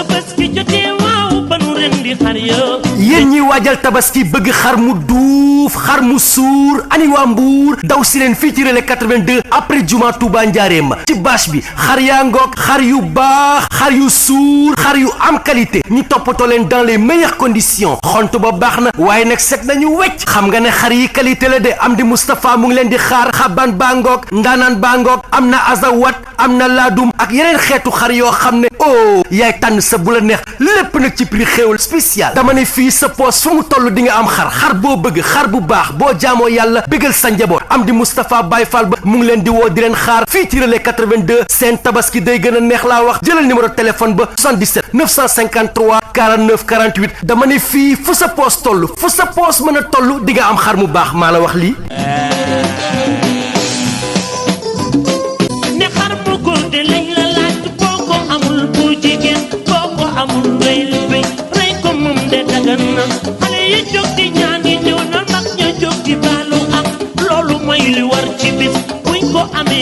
tabaski jotee waaw ba nu rendi xar yo yéen ñi waajal tabaski bëgg xar mu duuf xar mu suur ani waa Mbuur daw si leen fii ci Relais 82 après Juma Touba Njaareem ci bâche bi xar yaa ngoog xar yu baax xar yu suur xar yu am qualité ñu toppatoo leen dans les meilleures conditions xont ba baax na waaye nag set nañu wecc xam nga ne xar yi qualité la de Amdi Moustapha mu ngi leen di xaar xaban baa ngoog ndaanaan baa ngoog am na azawat am na laadum ak yeneen xeetu xar yoo xam ne oh yaay tànn sa bu la neex lépp nag ci prix xéewal spécial dama ne fii sa poos fu mu toll di nga am xar boo bëgg xar bu baax boo jaamoo yàlla bégal sa njaboot Amdi Moustapha Baye Fall ba mu ngi leen di woo di leen xaar fii ci Relais 82 seen tabaski day gën a neex laa wax jëlal numéro téléphone ba 77 953 49 48 dama ne fii fu sa poos toll fu sa poos mën a toll di nga am xar mu baax maa la wax lii. ne xar mu góor de lañ la laaj boo ko amul bu jigéen boo ko amul rey ko moom de dagan na xale yi jóg di ñaani ñëw na mag ña jóg di baalu ak loolu mooy li war ci bis buñ ko amee